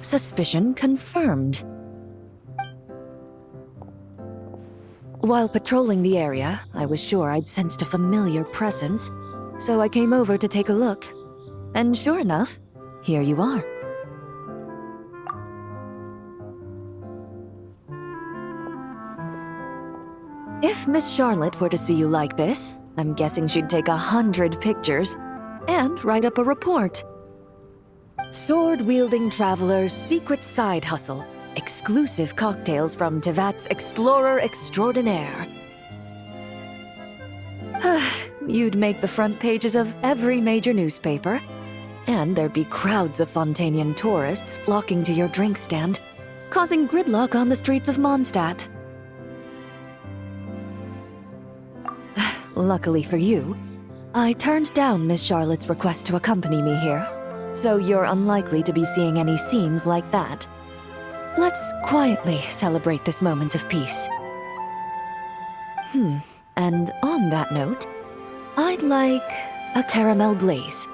Suspicion confirmed. While patrolling the area, I was sure I'd sensed a familiar presence, so I came over to take a look. And sure enough, here you are. If Miss Charlotte were to see you like this, I'm guessing she'd take 100 pictures and write up a report. Sword-wielding traveler's secret side hustle. Exclusive cocktails from Tevat's Explorer Extraordinaire. You'd make the front pages of every major newspaper, and there'd be crowds of Fontanian tourists flocking to your drink stand, causing gridlock on the streets of Mondstadt. Luckily for you, I turned down Miss Charlotte's request to accompany me here, so you're unlikely to be seeing any scenes like that. Let's quietly celebrate this moment of peace. And on that note, I'd like a caramel glaze.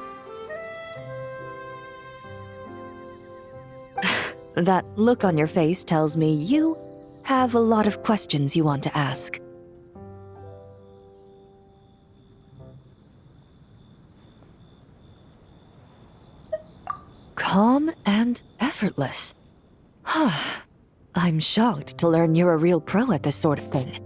That look on your face tells me you have a lot of questions you want to ask. Calm and effortless. I'm shocked to learn you're a real pro at this sort of thing.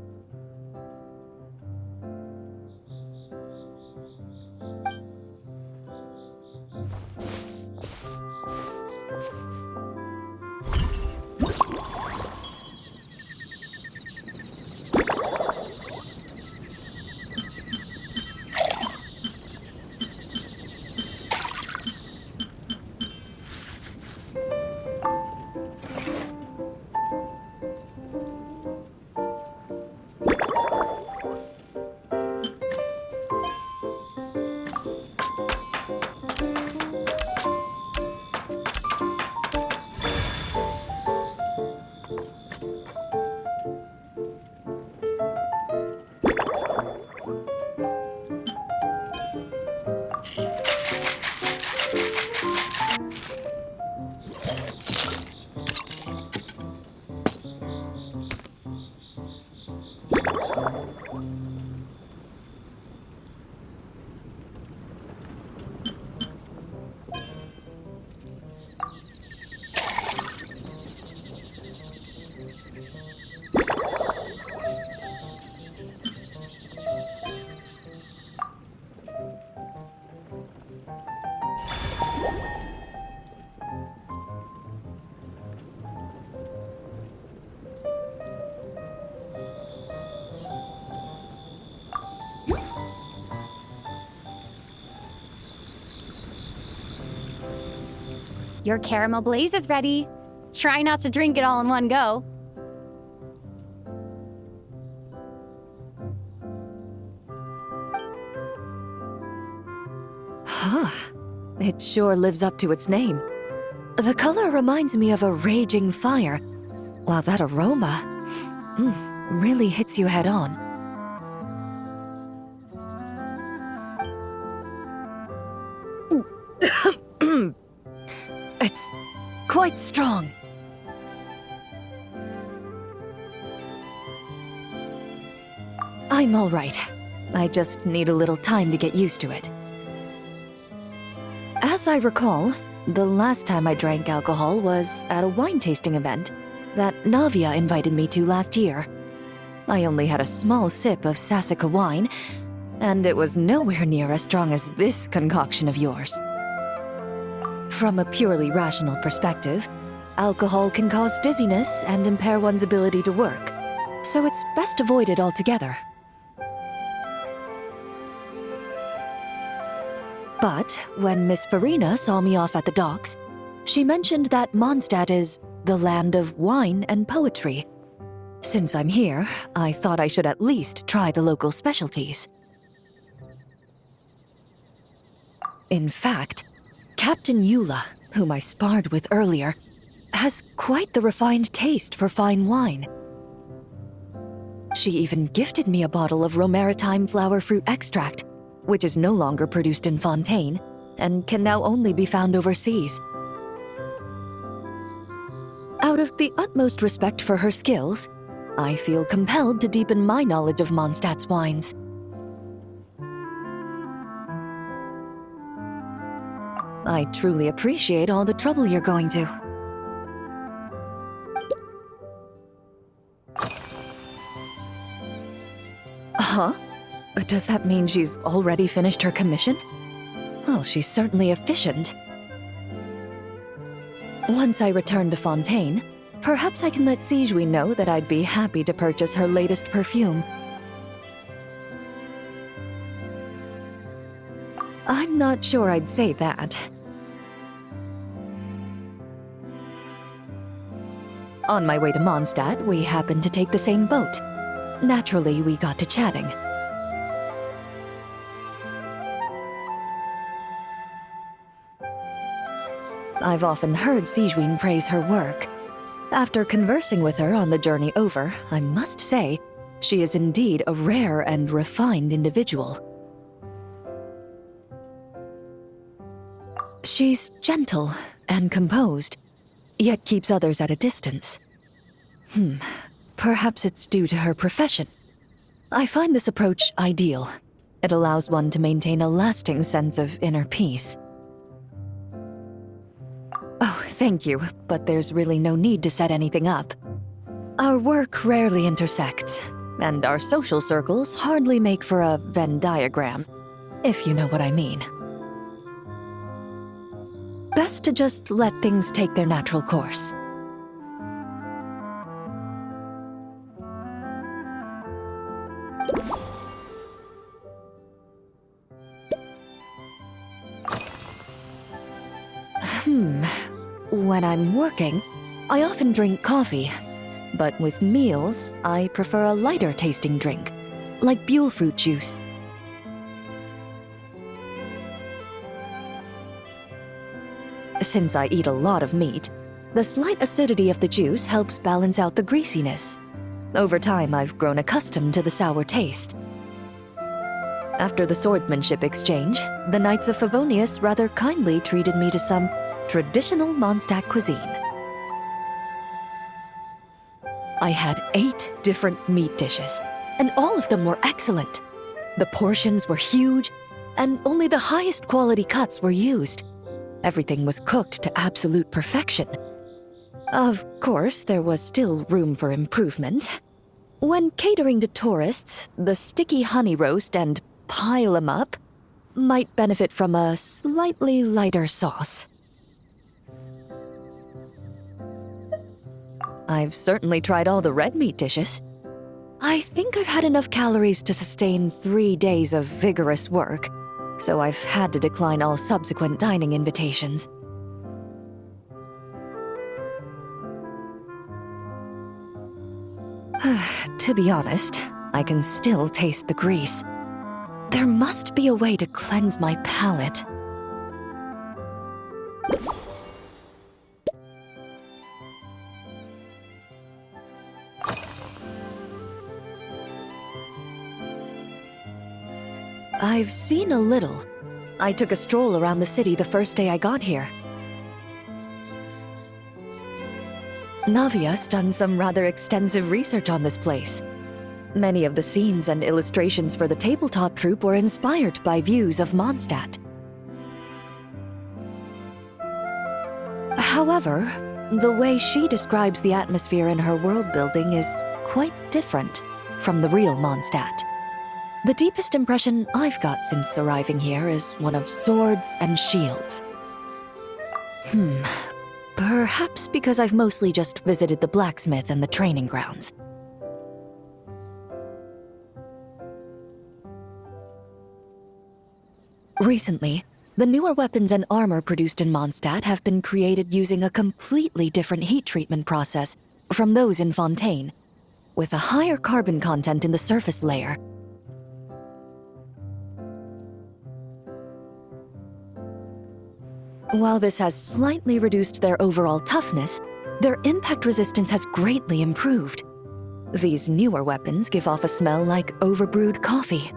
Your caramel blaze is ready. Try not to drink it all in one go. It sure lives up to its name. The color reminds me of a raging fire, while that aroma really hits you head on. It's quite strong. I'm all right. I just need a little time to get used to it. As I recall, the last time I drank alcohol was at a wine tasting event that Navia invited me to last year. I only had a small sip of Sassica wine, and it was nowhere near as strong as this concoction of yours. From a purely rational perspective, alcohol can cause dizziness and impair one's ability to work, so it's best avoided altogether. But when Miss Farina saw me off at the docks, she mentioned that Mondstadt is the land of wine and poetry. Since I'm here, I thought I should at least try the local specialties. In fact, Captain Eula, whom I sparred with earlier, has quite the refined taste for fine wine. She even gifted me a bottle of Romaritime flower fruit extract, which is no longer produced in Fontaine, and can now only be found overseas. Out of the utmost respect for her skills, I feel compelled to deepen my knowledge of Mondstadt's wines. I truly appreciate all the trouble you're going to. Huh? Does that mean she's already finished her commission? Well, she's certainly efficient. Once I return to Fontaine, perhaps I can let Sigewinne know that I'd be happy to purchase her latest perfume. I'm not sure I'd say that. On my way to Mondstadt, we happened to take the same boat. Naturally, we got to chatting. I've often heard Sigewinne praise her work. After conversing with her on the journey over, I must say, she is indeed a rare and refined individual. She's gentle and composed, yet keeps others at a distance. Perhaps it's due to her profession. I find this approach ideal. It allows one to maintain a lasting sense of inner peace. Oh, thank you, but there's really no need to set anything up. Our work rarely intersects, and our social circles hardly make for a Venn diagram, if you know what I mean. Best to just let things take their natural course. When I'm working, I often drink coffee. But with meals, I prefer a lighter tasting drink, like Buell fruit juice. Since I eat a lot of meat, the slight acidity of the juice helps balance out the greasiness. Over time, I've grown accustomed to the sour taste. After the swordsmanship exchange, the Knights of Favonius rather kindly treated me to some traditional Mondstadt cuisine. I had 8 different meat dishes, and all of them were excellent. The portions were huge, and only the highest quality cuts were used. Everything was cooked to absolute perfection. Of course, there was still room for improvement. When catering to tourists, the sticky honey roast and pile 'em up might benefit from a slightly lighter sauce. I've certainly tried all the red meat dishes. I think I've had enough calories to sustain 3 days of vigorous work, so I've had to decline all subsequent dining invitations. To be honest, I can still taste the grease. There must be a way to cleanse my palate. I've seen a little. I took a stroll around the city the first day I got here. Navia's done some rather extensive research on this place. Many of the scenes and illustrations for the tabletop troupe were inspired by views of Mondstadt. However, the way she describes the atmosphere in her world building is quite different from the real Mondstadt. The deepest impression I've got since arriving here is one of swords and shields. Perhaps because I've mostly just visited the blacksmith and the training grounds. Recently, the newer weapons and armor produced in Mondstadt have been created using a completely different heat treatment process from those in Fontaine, with a higher carbon content in the surface layer. While this has slightly reduced their overall toughness, their impact resistance has greatly improved. These newer weapons give off a smell like overbrewed coffee.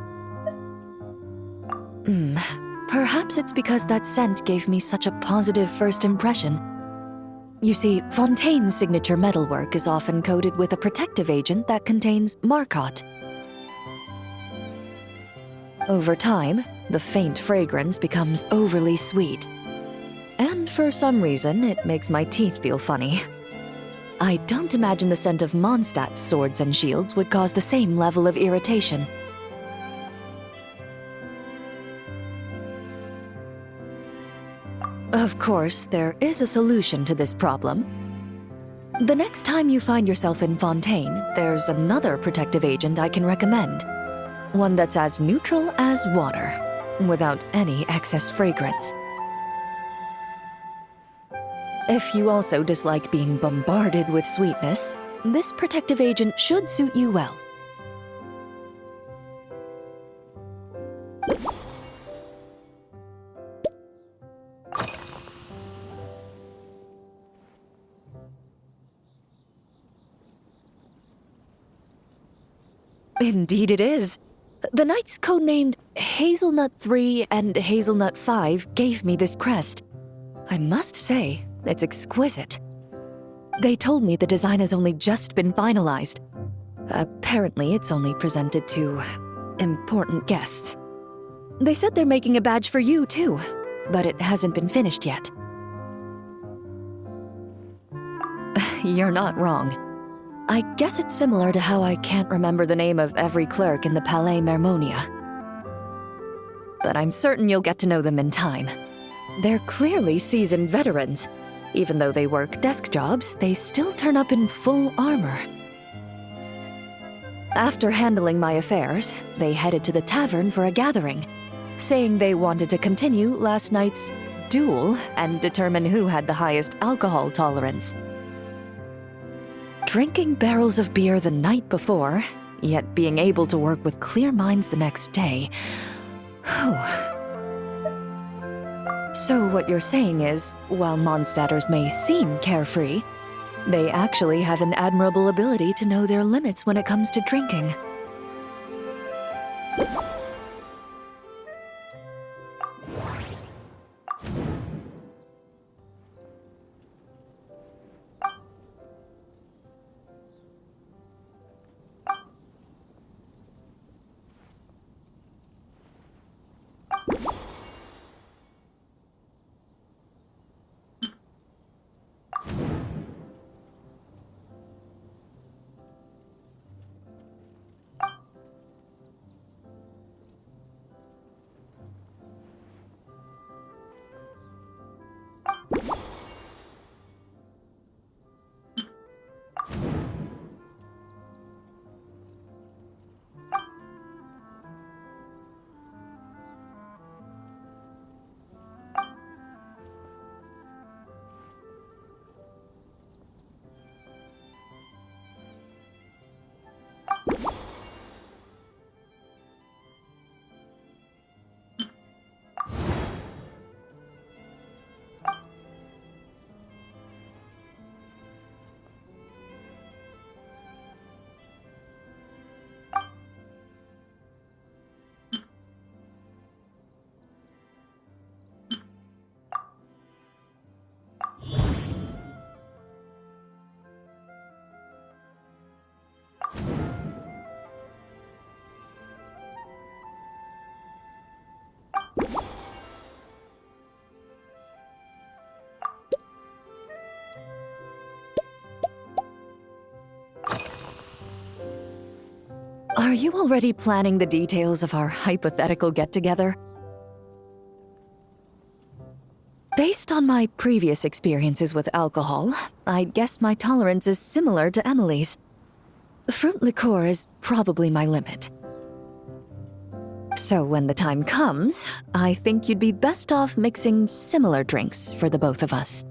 Perhaps it's because that scent gave me such a positive first impression. You see, Fontaine's signature metalwork is often coated with a protective agent that contains Marcotte. Over time, the faint fragrance becomes overly sweet. And for some reason, it makes my teeth feel funny. I don't imagine the scent of Mondstadt's swords and shields would cause the same level of irritation. Of course, there is a solution to this problem. The next time you find yourself in Fontaine, there's another protective agent I can recommend. One that's as neutral as water, without any excess fragrance. If you also dislike being bombarded with sweetness, this protective agent should suit you well. Indeed it is. The knights codenamed Hazelnut 3 and Hazelnut 5 gave me this crest. I must say, it's exquisite. They told me the design has only just been finalized. Apparently, it's only presented to important guests. They said they're making a badge for you, too, but it hasn't been finished yet. You're not wrong. I guess it's similar to how I can't remember the name of every clerk in the Palais Mermonia. But I'm certain you'll get to know them in time. They're clearly seasoned veterans. Even though they work desk jobs, they still turn up in full armor. After handling my affairs, they headed to the tavern for a gathering, saying they wanted to continue last night's duel and determine who had the highest alcohol tolerance. Drinking barrels of beer the night before, yet being able to work with clear minds the next day. Whew. So what you're saying is, while Mondstadters may seem carefree, they actually have an admirable ability to know their limits when it comes to drinking. Are you already planning the details of our hypothetical get-together? Based on my previous experiences with alcohol, I'd guess my tolerance is similar to Emily's. Fruit liqueur is probably my limit. So when the time comes, I think you'd be best off mixing similar drinks for the both of us.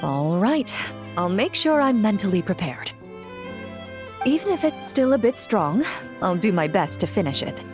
All right, I'll make sure I'm mentally prepared. Even if it's still a bit strong, I'll do my best to finish it.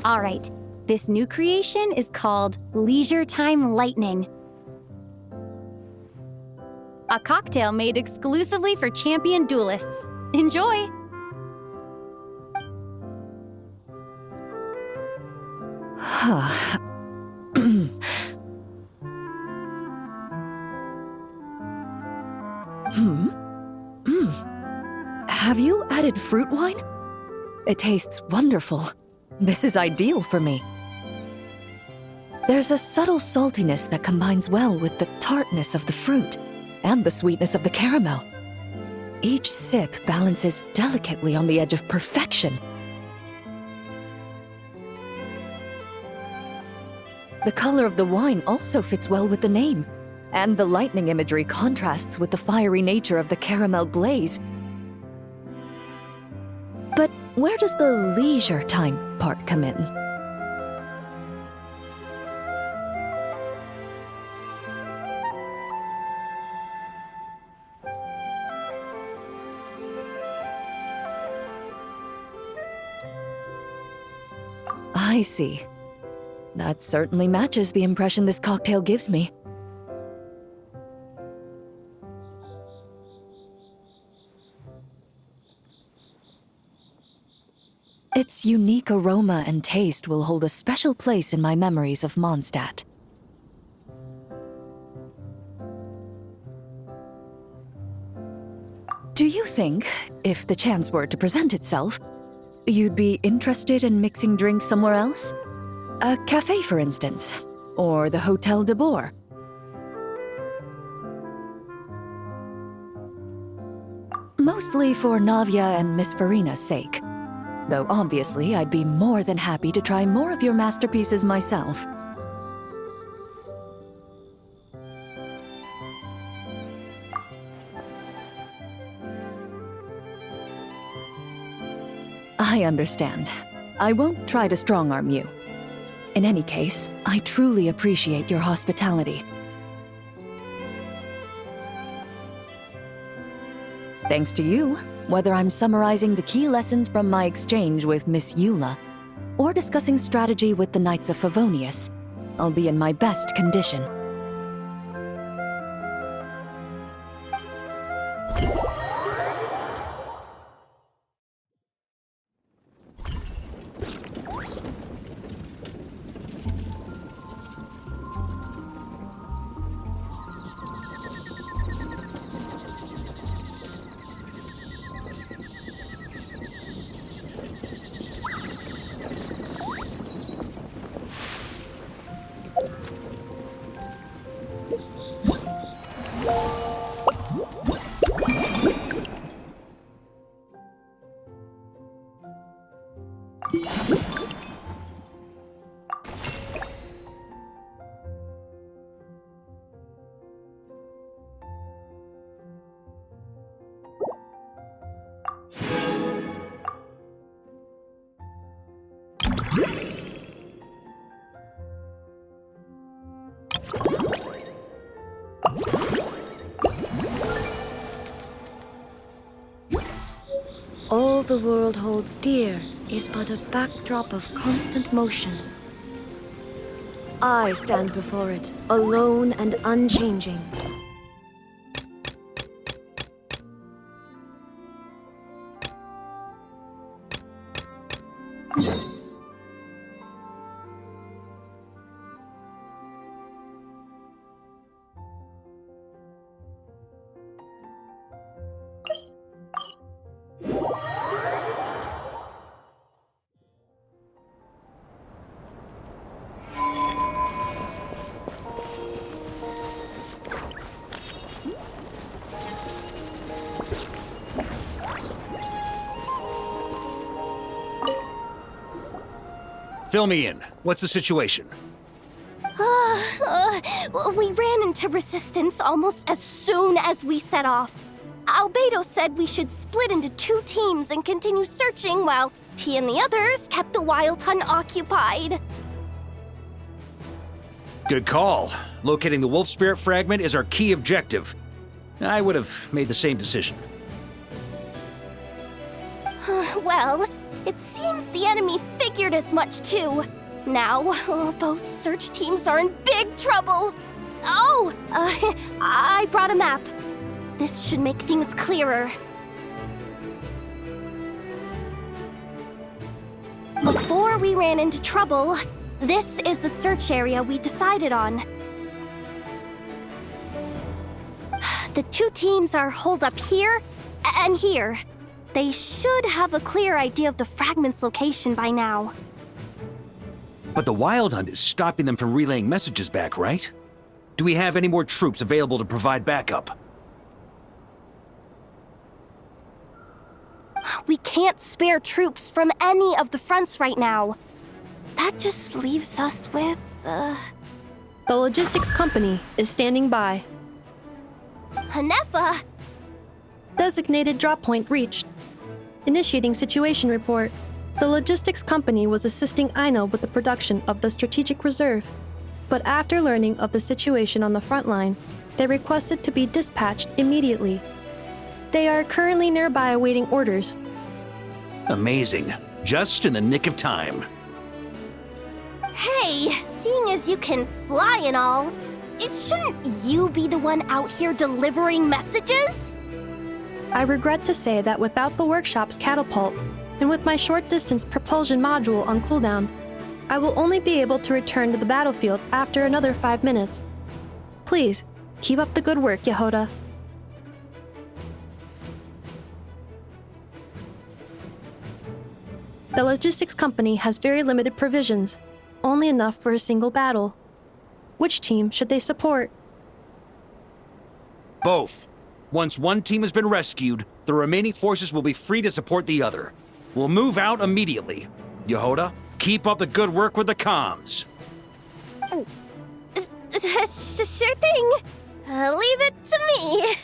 All right, this new creation is called Leisure Time Lightning. A cocktail made exclusively for champion duelists. Enjoy! Have you added fruit wine? It tastes wonderful. This is ideal for me. There's a subtle saltiness that combines well with the tartness of the fruit and the sweetness of the caramel. Each sip balances delicately on the edge of perfection. The color of the wine also fits well with the name, and the lightning imagery contrasts with the fiery nature of the caramel glaze. But where does the leisure time part come in? I see. That certainly matches the impression this cocktail gives me. Its unique aroma and taste will hold a special place in my memories of Mondstadt. Do you think, if the chance were to present itself, you'd be interested in mixing drinks somewhere else? A cafe, for instance, or the Hotel de Boer? Mostly for Navia and Miss Farina's sake. Though obviously I'd be more than happy to try more of your masterpieces myself. I understand. I won't try to strong-arm you. In any case, I truly appreciate your hospitality. Thanks to you, whether I'm summarizing the key lessons from my exchange with Miss Eula, or discussing strategy with the Knights of Favonius, I'll be in my best condition. All the world holds dear is but a backdrop of constant motion. I stand before it, alone and unchanging. Fill me in. What's the situation? We ran into resistance almost as soon as we set off. Albedo said we should split into 2 teams and continue searching while he and the others kept the Wild Hunt occupied. Good call. Locating the Wolf Spirit fragment is our key objective. I would have made the same decision. Well, it seems the enemy figured as much too. Now, both search teams are in big trouble. Oh, I brought a map. This should make things clearer. Before we ran into trouble, this is the search area we decided on. The 2 teams are holed up here and here. They should have a clear idea of the fragment's location by now. But the Wild Hunt is stopping them from relaying messages back, right? Do we have any more troops available to provide backup? We can't spare troops from any of the fronts right now. That just leaves us with, The logistics company is standing by. Hanefa! Designated drop point reached. Initiating situation report. The logistics company was assisting Aino with the production of the strategic reserve. But after learning of the situation on the front line, they requested to be dispatched immediately. They are currently nearby awaiting orders. Amazing. Just in the nick of time. Hey, seeing as you can fly and all, shouldn't you be the one out here delivering messages? I regret to say that without the workshop's catapult, and with my short-distance propulsion module on cooldown, I will only be able to return to the battlefield after another 5 minutes. Please, keep up the good work, Yehoda. The logistics company has very limited provisions, only enough for a single battle. Which team should they support? Both. Once one team has been rescued, the remaining forces will be free to support the other. We'll move out immediately. Yehoda, keep up the good work with the comms. Sure thing. Leave it to me.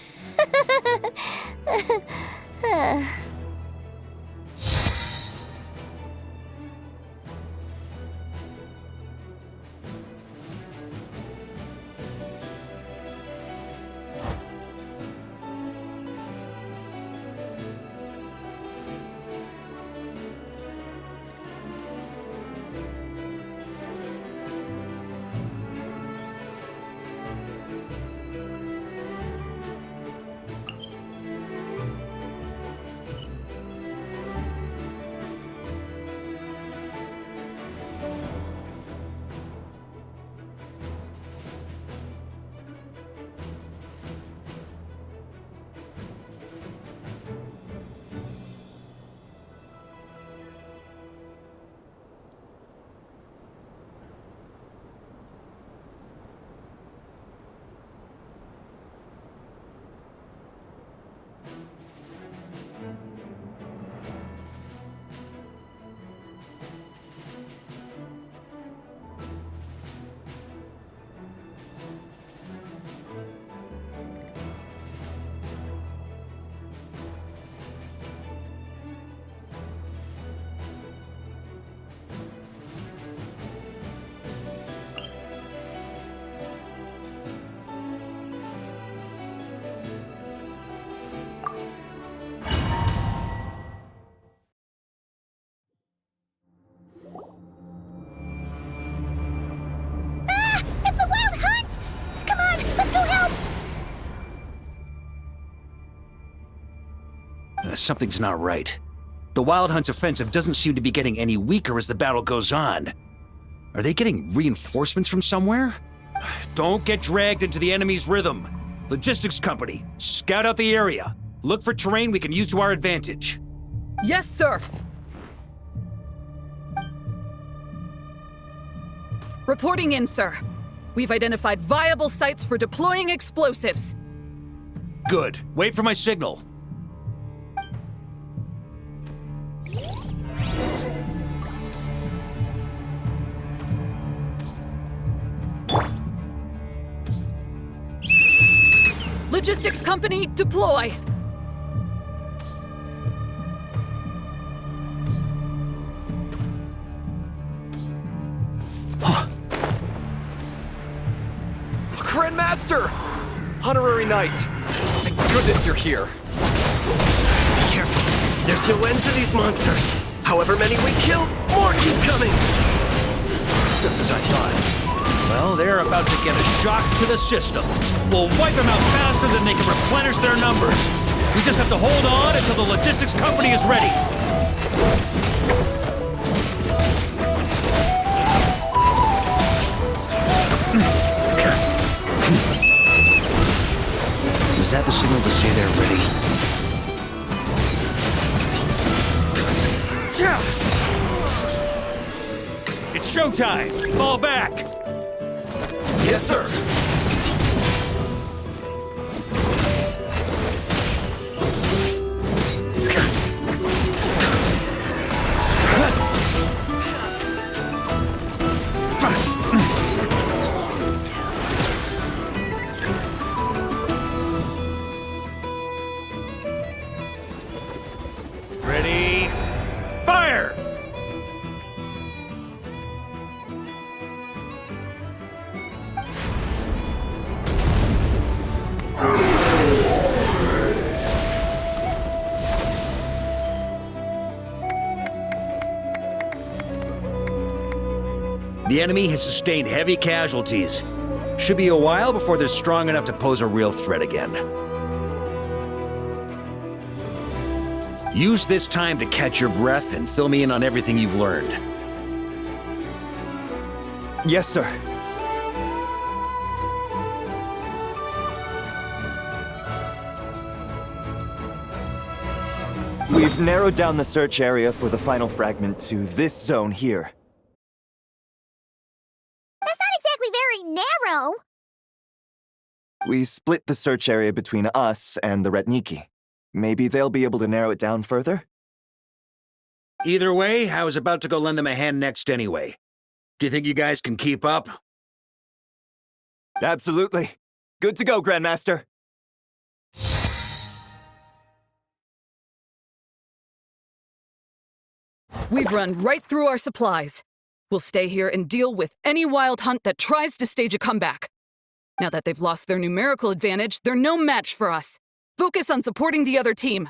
Something's not right. The Wild Hunt's offensive doesn't seem to be getting any weaker as the battle goes on. Are they getting reinforcements from somewhere? Don't get dragged into the enemy's rhythm. Logistics company, scout out the area. Look for terrain we can use to our advantage. Yes, sir! Reporting in, sir. We've identified viable sites for deploying explosives. Good. Wait for my signal. Logistics company, deploy! Grandmaster! Honorary Knight! Thank goodness you're here. Be careful. There's no end to these monsters. However many we kill, more keep coming. Just as I thought. Well, they're about to get a shock to the system. We'll wipe them out faster than they can replenish their numbers. We just have to hold on until the logistics company is ready. Is that the signal to say they're ready? It's showtime! Fall back! Yes, sir! Ready? Fire! The enemy has sustained heavy casualties. Should be a while before they're strong enough to pose a real threat again. Use this time to catch your breath and fill me in on everything you've learned. Yes, sir. We've narrowed down the search area for the final fragment to this zone here. That's not exactly very narrow. We split the search area between us and the Retniki. Maybe they'll be able to narrow it down further? Either way, I was about to go lend them a hand next anyway. Do you think you guys can keep up? Absolutely. Good to go, Grandmaster. We've run right through our supplies. We'll stay here and deal with any wild hunt that tries to stage a comeback. Now that they've lost their numerical advantage, they're no match for us. Focus on supporting the other team.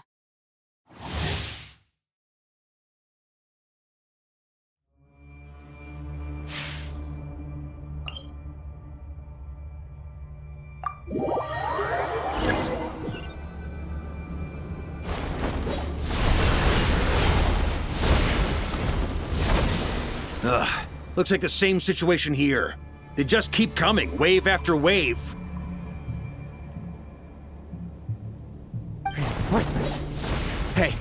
Ugh, looks like the same situation here. They just keep coming, wave after wave. Reinforcements. Hey,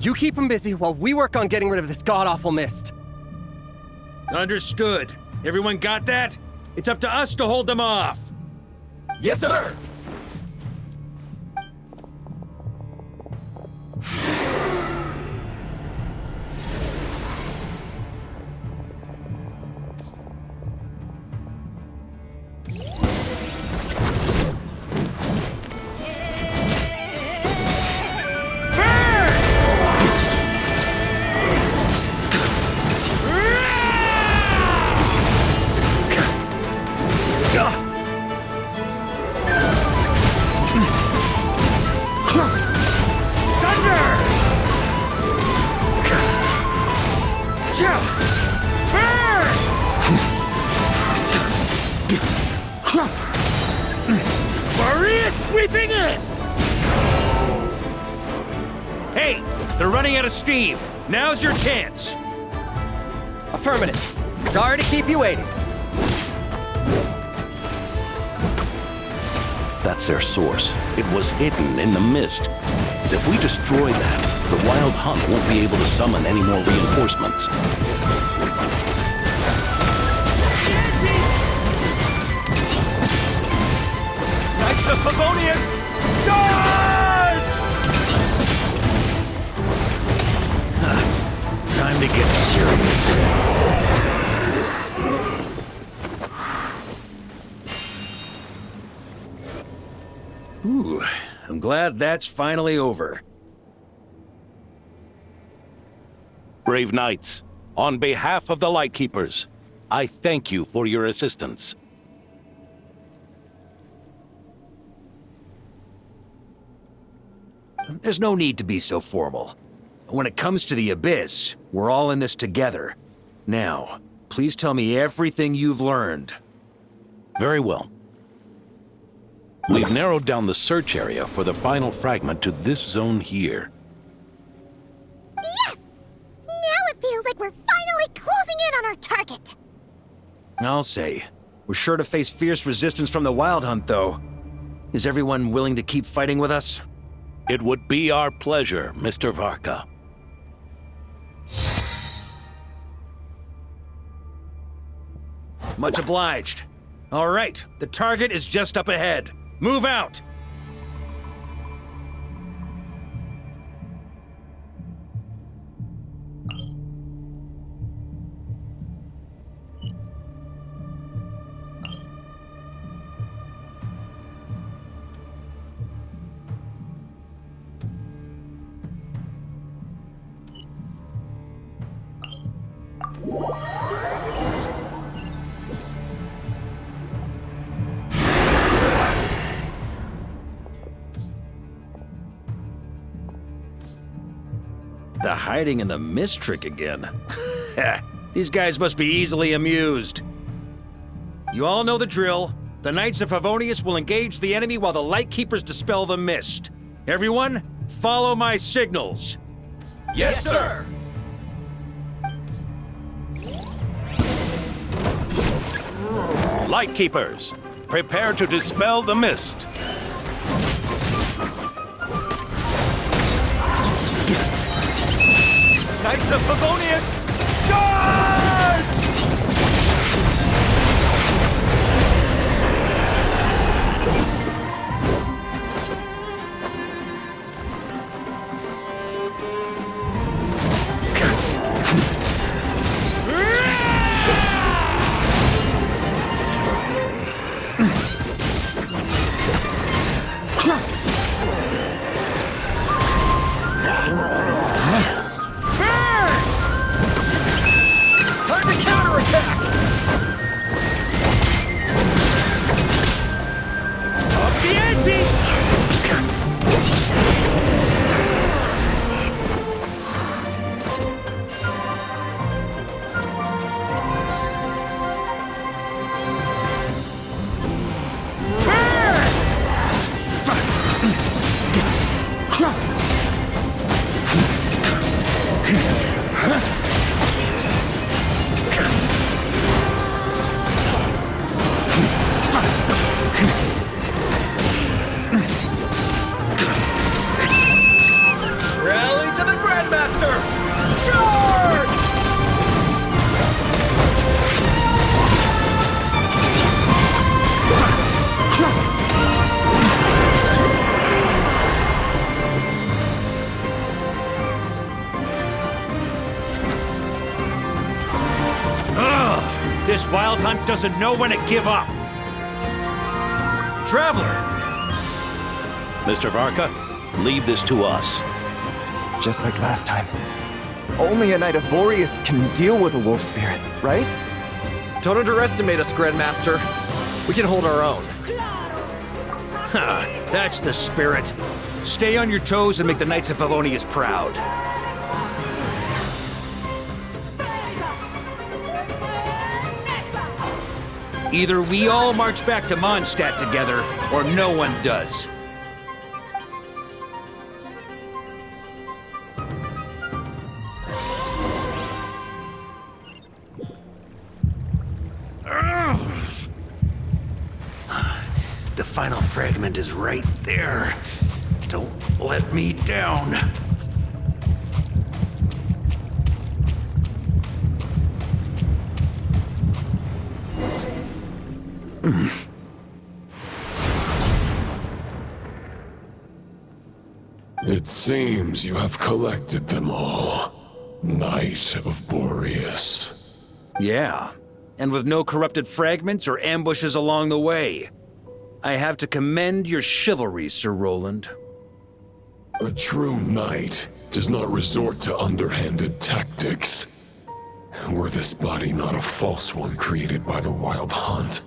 you keep them busy while we work on getting rid of this god-awful mist. Understood. Everyone got that? It's up to us to hold them off. Yes, sir! Hey, they're running out of steam. Now's your chance. Affirmative. Sorry to keep you waiting. That's their source. It was hidden in the mist. If we destroy that, the Wild Hunt won't be able to summon any more reinforcements. Knights of Favonius! Charge! Time to get serious. Ooh, I'm glad that's finally over. Brave Knights, on behalf of the Lightkeepers, I thank you for your assistance. There's no need to be so formal. When it comes to the Abyss, we're all in this together. Now, please tell me everything you've learned. Very well. We've narrowed down the search area for the final fragment to this zone here. Yes! Now it feels like we're finally closing in on our target. I'll say. We're sure to face fierce resistance from the Wild Hunt, though. Is everyone willing to keep fighting with us? It would be our pleasure, Mr. Varka. Much obliged. All right, the target is just up ahead. Move out! The hiding in the mist trick again. These guys must be easily amused. You all know the drill. The Knights of Favonius will engage the enemy while the Lightkeepers dispel the mist. Everyone, follow my signals. Yes, sir! Lightkeepers, prepare to dispel the mist. Knights of Favonius! Charge! Time to counterattack! Up the ante! Rally to the Grandmaster! Charge! Ugh! This Wild Hunt doesn't know when to give up. Traveler! Mr. Varka, leave this to us. Just like last time. Only a Knight of Boreas can deal with a wolf spirit, right? Don't underestimate us, Grandmaster. We can hold our own. Ha! That's the spirit. Stay on your toes and make the Knights of Favonius proud. Either we all march back to Mondstadt together, or no one does. final fragment is right there. Don't let me down. It seems you have collected them all, Knight of Boreas. Yeah, and with no corrupted fragments or ambushes along the way. I have to commend your chivalry, Sir Roland. A true knight does not resort to underhanded tactics. Were this body not a false one created by the Wild Hunt,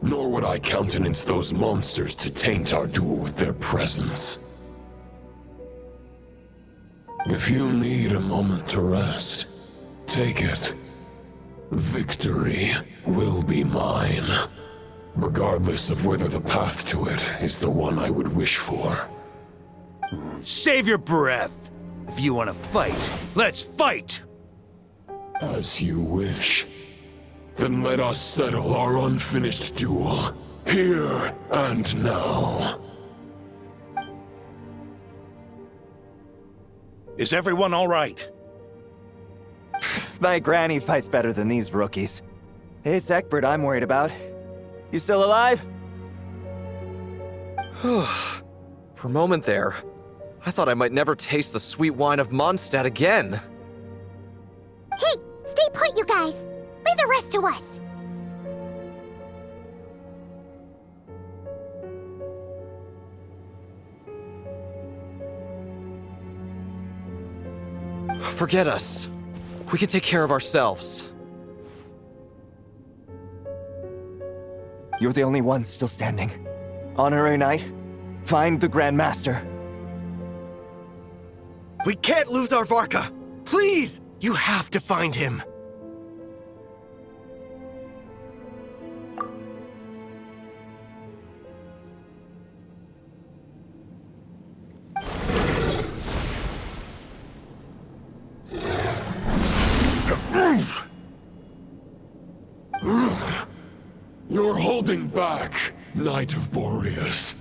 nor would I countenance those monsters to taint our duel with their presence. If you need a moment to rest, take it. Victory will be mine, regardless of whether the path to it is the one I would wish for. Save your breath! If you want to fight, let's fight! As you wish. Then let us settle our unfinished duel, here and now. Is everyone all right? My granny fights better than these rookies. It's Egbert I'm worried about. You still alive? For a moment there, I thought I might never taste the sweet wine of Mondstadt again. Hey, stay put, you guys. Leave the rest to us. Forget us. We can take care of ourselves. You're the only one still standing. Honorary Knight, find the Grand Master. We can't lose our Varka! Please! You have to find him! You're holding back, Knight of Boreas.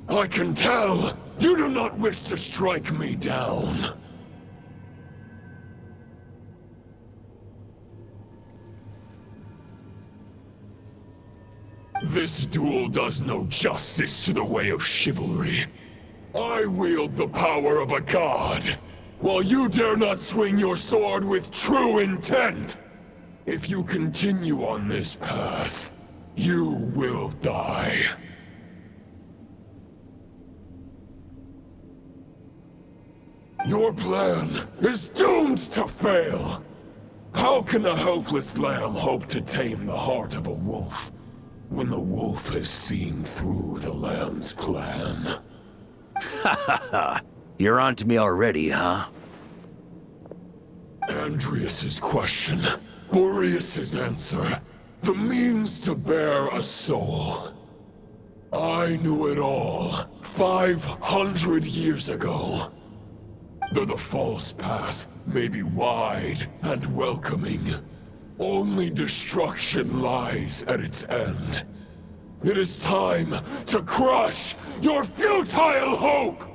I can tell you do not wish to strike me down. This duel does no justice to the way of chivalry. I wield the power of a god, while you dare not swing your sword with true intent. If you continue on this path, you will die. Your plan is doomed to fail. How can a helpless lamb hope to tame the heart of a wolf, when the wolf has seen through the lamb's plan? Ha ha ha! You're on to me already, huh? Andreas's question, Boreas's answer, the means to bear a soul. I knew it all 500 years ago. Though the false path may be wide and welcoming, only destruction lies at its end. It is time to crush your futile hope!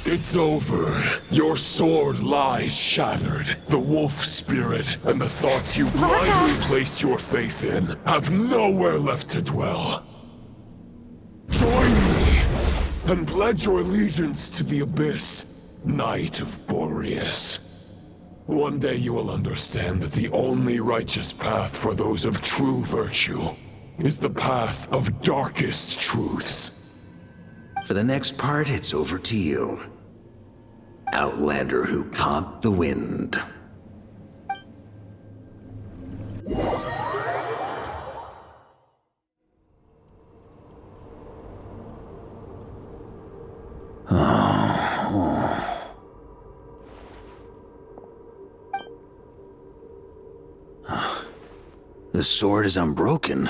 It's over. Your sword lies shattered. The wolf spirit and the thoughts you blindly placed your faith in have nowhere left to dwell. Join me and pledge your allegiance to the abyss, Knight of Boreas. One day you will understand that the only righteous path for those of true virtue is the path of darkest truths. For the next part, it's over to you. Outlander who caught the wind. The sword is unbroken,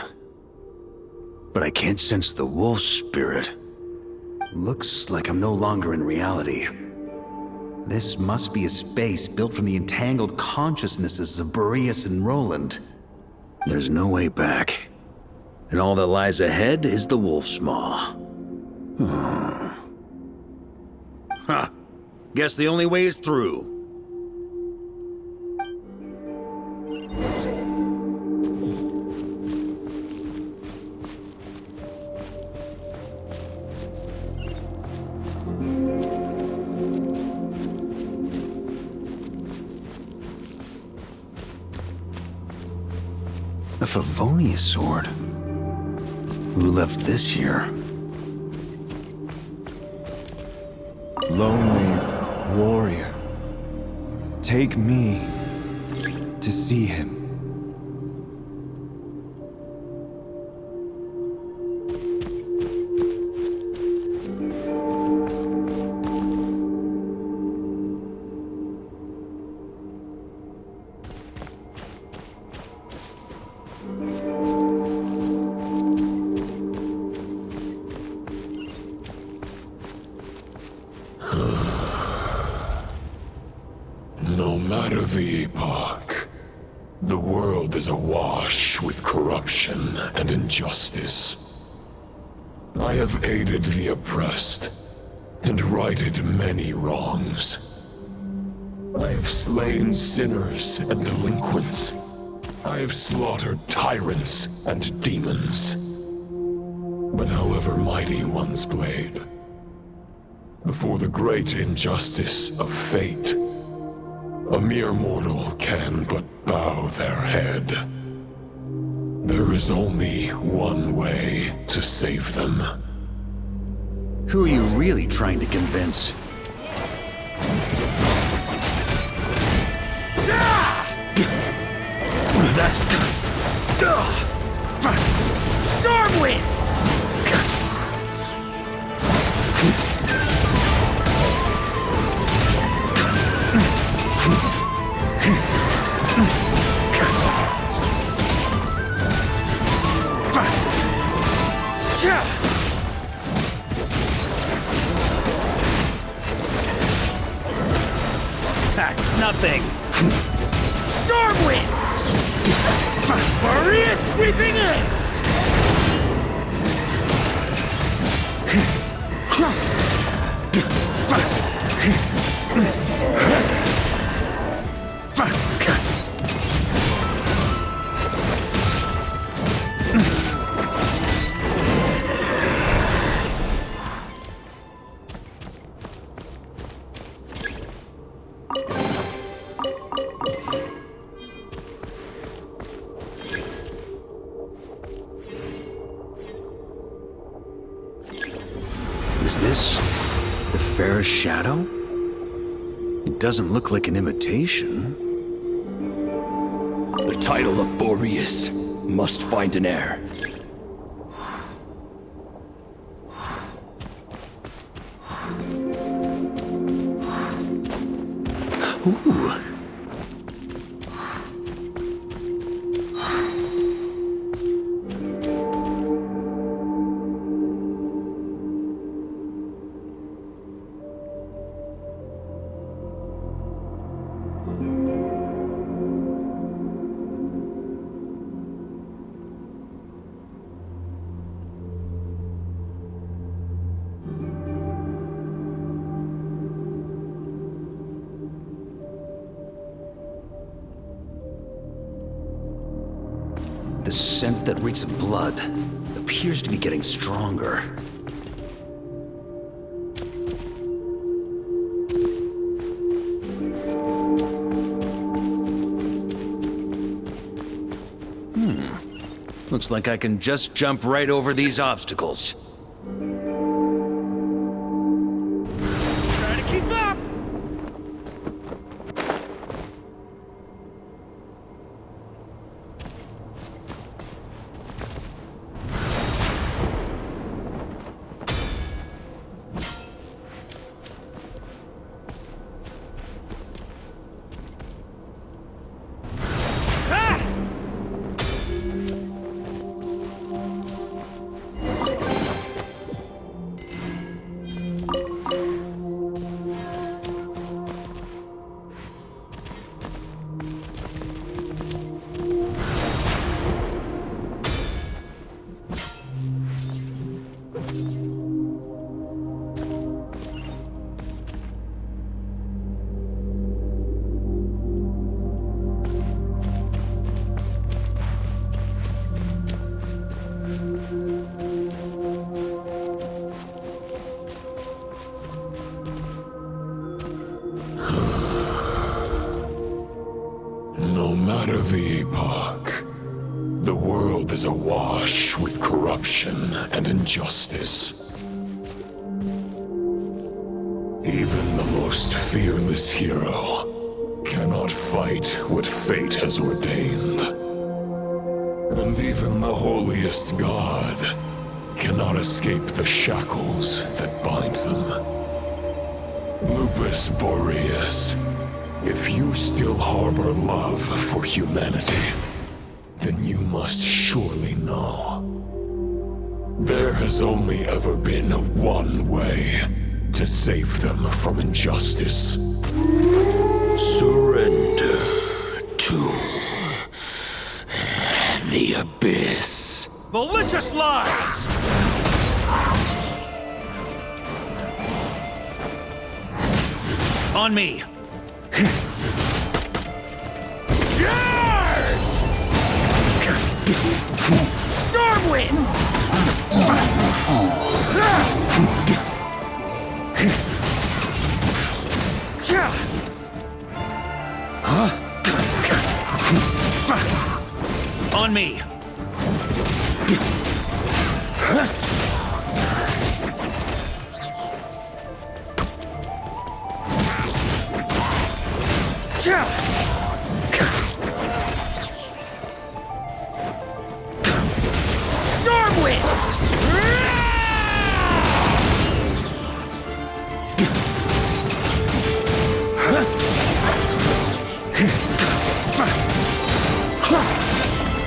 but I can't sense the wolf spirit. Looks like I'm no longer in reality. This must be a space built from the entangled consciousnesses of Boreas and Roland. There's no way back. And all that lies ahead is the Wolf's Maw. Huh. Guess the only way is through. A Favonius sword? Who left this here? Lonely warrior, take me to see him. No matter the epoch, the world is awash with corruption and injustice. I have aided the oppressed and righted many wrongs. I have slain sinners and delinquents. I have slaughtered tyrants and demons. But however mighty one's blade, before the great injustice of fate, a mere mortal can but bow their head. There is only one way to save them. Who are you really trying to convince? That's... Stormwind! That's nothing! Stormwind! Maria sweeping in! Is this the fairest shadow? It doesn't look like an imitation. The title of Boreas must find an heir. Ooh. The scent that reeks of blood appears to be getting stronger. Looks like I can just jump right over these obstacles. Try to keep up! the epoch. The world is awash with corruption and injustice. Even the most fearless hero cannot fight what fate has ordained. And even the holiest god cannot escape the shackles that bind them. Lupus Boreas, if you still harbor love for humanity, then you must surely know. There has only ever been one way to save them from injustice. Surrender to the abyss. Malicious lies! On me! Stormwind! On me!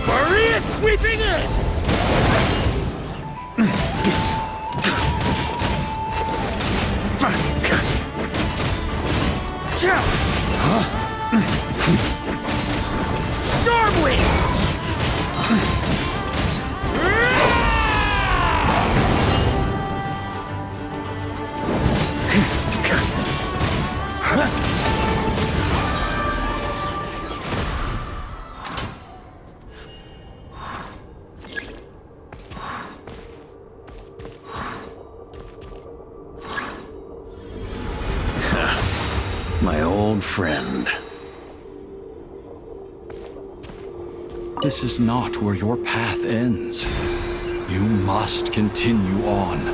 Maria sweeping in! Stormwind! My old friend. This is not where your path ends. You must continue on.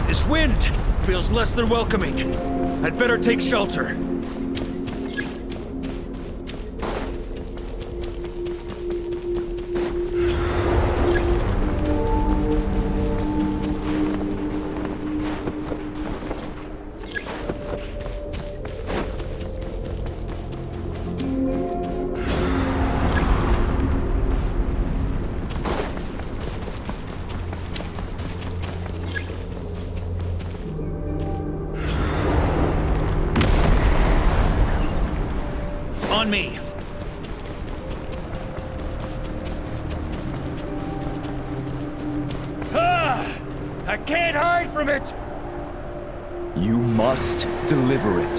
This wind feels less than welcoming. I'd better take shelter. On me! I can't hide from it! You must deliver it.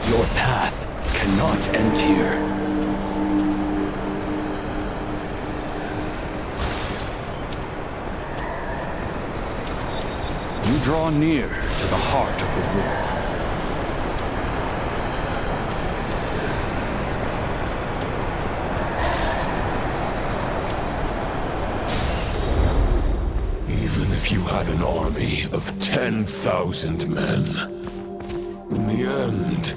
Your path cannot end here. You draw near to the heart of the wolf. Even if you had an army of 10,000 men, in the end,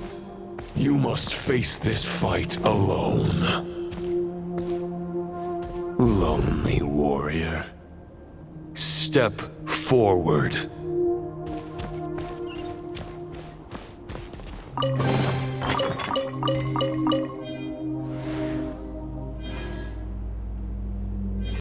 you must face this fight alone. Lonely warrior. Step forward.